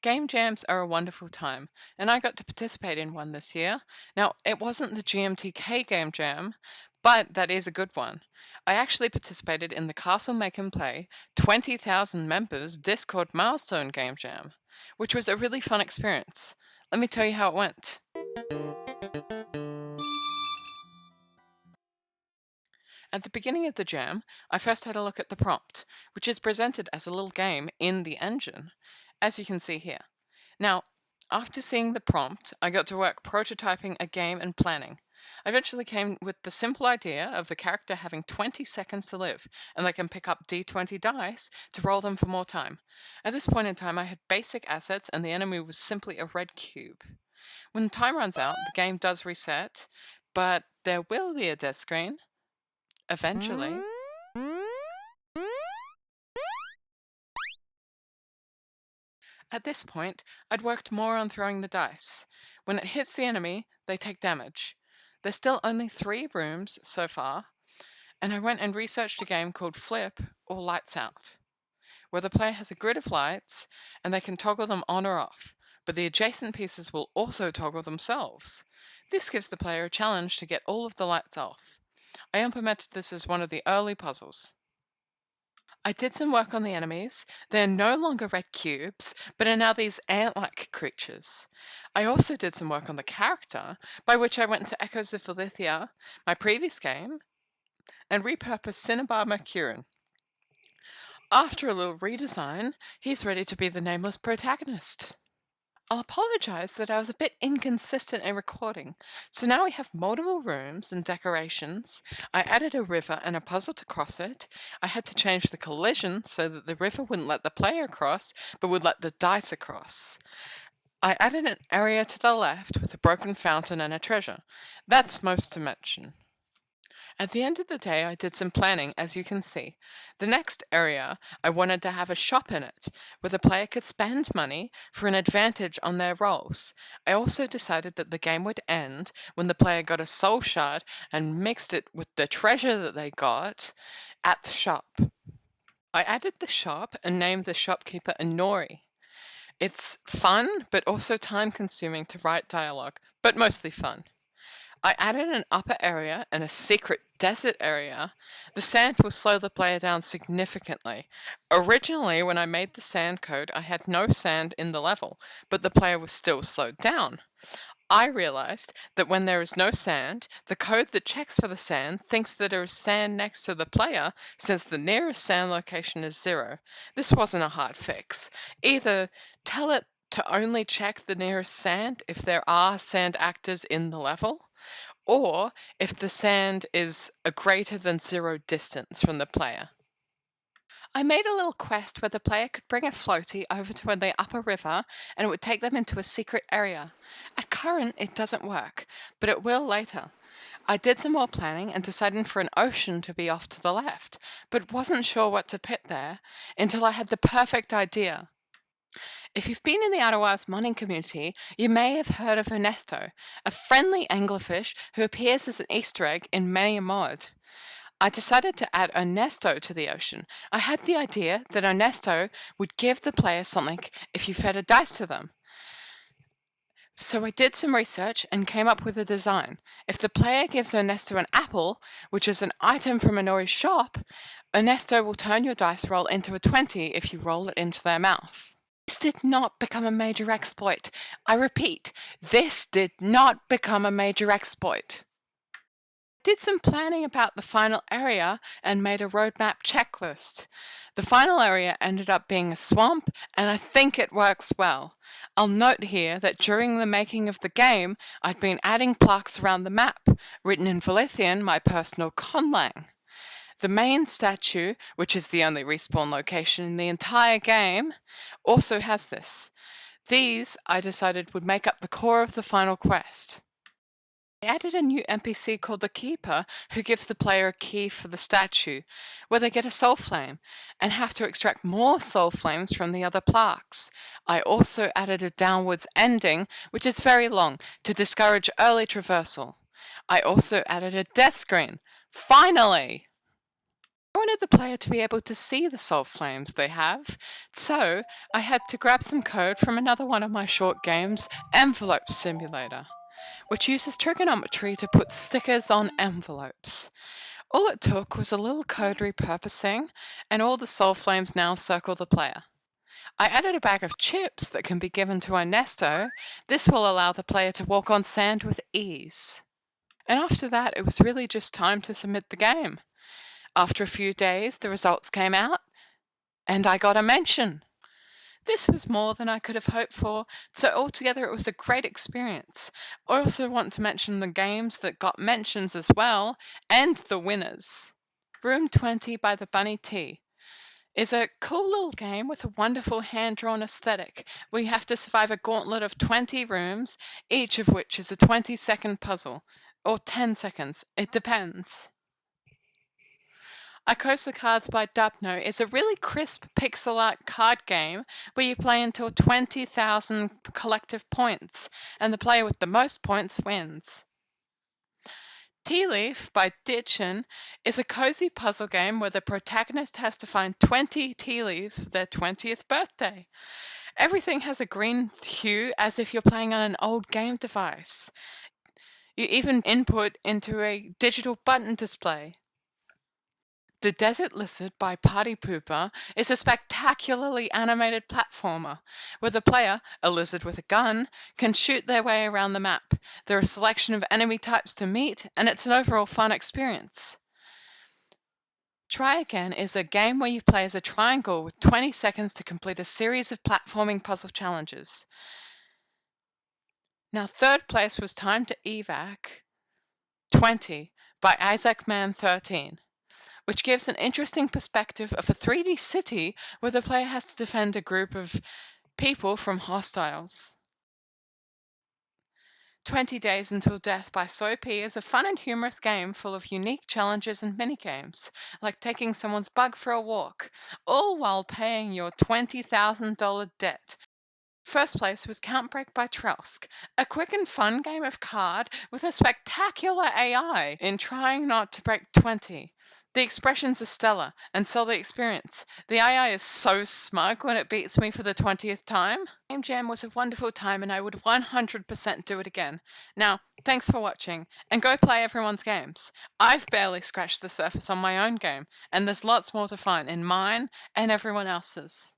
Game jams are a wonderful time, and I got to participate in one this year. Now, it wasn't the GMTK game jam, but that is a good one. I actually participated in the Castle Make and Play 20,000 members Discord milestone game jam, which was a really fun experience. Let me tell you how it went. At the beginning of the jam, I first had a look at the prompt, which is presented as a little game in the engine, as you can see here. Now, after seeing the prompt, I got to work prototyping a game and planning. I eventually came with the simple idea of the character having 20 seconds to live, and they can pick up d20 dice to roll them for more time. At this point in time, I had basic assets, and the enemy was simply a red cube. When time runs out, the game does reset, but there will be a death screen eventually. At this point, I'd worked more on throwing the dice. When it hits the enemy, they take damage. There's still only 3 rooms so far, and I went and researched a game called Flip or Lights Out, where the player has a grid of lights and they can toggle them on or off, but the adjacent pieces will also toggle themselves. This gives the player a challenge to get all of the lights off. I implemented this as one of the early puzzles. I did some work on the enemies. They're no longer red cubes, but are now these ant-like creatures. I also did some work on the character, by which I went to Icosacards, my previous game, and repurposed Cinnabar Mercurin. After a little redesign, he's ready to be the nameless protagonist. I'll apologize that I was a bit inconsistent in recording. So now we have multiple rooms and decorations. I added a river and a puzzle to cross it. I had to change the collision so that the river wouldn't let the player across, but would let the dice across. I added an area to the left with a broken fountain and a treasure. That's most to mention. At the end of the day, I did some planning, as you can see. The next area, I wanted to have a shop in it, where the player could spend money for an advantage on their rolls. I also decided that the game would end when the player got a soul shard and mixed it with the treasure that they got at the shop. I added the shop and named the shopkeeper Inori. It's fun, but also time-consuming to write dialogue, but mostly fun. I added an upper area and a secret desert area. The sand will slow the player down significantly. Originally, when I made the sand code, I had no sand in the level, but the player was still slowed down. I realized that when there is no sand, the code that checks for the sand thinks that there is sand next to the player since the nearest sand location is 0. This wasn't a hard fix. Either tell it to only check the nearest sand if there are sand actors in the level, or if the sand is a greater than 0 distance from the player. I made a little quest where the player could bring a floaty over to the upper river and it would take them into a secret area. At current, it doesn't work, but it will later. I did some more planning and decided for an ocean to be off to the left, but wasn't sure what to put there until I had the perfect idea. If you've been in the Outer Wilds modding community, you may have heard of Ernesto, a friendly anglerfish who appears as an Easter egg in many a mod. I decided to add Ernesto to the ocean. I had the idea that Ernesto would give the player something if you fed a dice to them. So I did some research and came up with a design. If the player gives Ernesto an apple, which is an item from Inori's shop, Ernesto will turn your dice roll into a 20 if you roll it into their mouth. This did not become a major exploit. I repeat, this did not become a major exploit. Did some planning about the final area and made a roadmap checklist. The final area ended up being a swamp, and I think it works well. I'll note here that during the making of the game, I'd been adding plaques around the map, written in Valithian, my personal conlang. The main statue, which is the only respawn location in the entire game, also has this. These, I decided, would make up the core of the final quest. I added a new NPC called the Keeper, who gives the player a key for the statue, where they get a soul flame, and have to extract more soul flames from the other plaques. I also added a downwards ending, which is very long, to discourage early traversal. I also added a death screen. Finally! I wanted the player to be able to see the soul flames they have, so I had to grab some code from another one of my short games, Envelope Simulator, which uses trigonometry to put stickers on envelopes. All it took was a little code repurposing, and all the soul flames now circle the player. I added a bag of chips that can be given to Ernesto. This will allow the player to walk on sand with ease. And after that, it was really just time to submit the game. After a few days, the results came out, and I got a mention. This was more than I could have hoped for, so altogether it was a great experience. I also want to mention the games that got mentions as well, and the winners. Room 20 by the Bunny Tea is a cool little game with a wonderful hand-drawn aesthetic where you have to survive a gauntlet of 20 rooms, each of which is a 20-second puzzle, or 10 seconds, it depends. Icosacards by Dubno is a really crisp pixel art card game where you play until 20,000 collective points, and the player with the most points wins. Tea Leaf by Ditchen is a cozy puzzle game where the protagonist has to find 20 tea leaves for their 20th birthday. Everything has a green hue as if you're playing on an old game device. You even input into a digital button display. The Desert Lizard by Partypooper is a spectacularly animated platformer where the player, a lizard with a gun, can shoot their way around the map. There are a selection of enemy types to meet, and it's an overall fun experience. Try Again is a game where you play as a triangle with 20 seconds to complete a series of platforming puzzle challenges. Now, third place was timed to Evac 20 by Isaacman13, which gives an interesting perspective of a 3D city where the player has to defend a group of people from hostiles. 20 Days Until Death by soyp is a fun and humorous game full of unique challenges and minigames, like taking someone's bug for a walk, all while paying your $20,000 debt. First place was Count Break by Trelsk, a quick and fun game of card with a spectacular AI in trying not to break 20. The expressions are stellar and sell the experience. The AI is so smug when it beats me for the 20th time. Game Jam was a wonderful time and I would 100% do it again. Now, thanks for watching, and go play everyone's games. I've barely scratched the surface on my own game, and there's lots more to find in mine and everyone else's.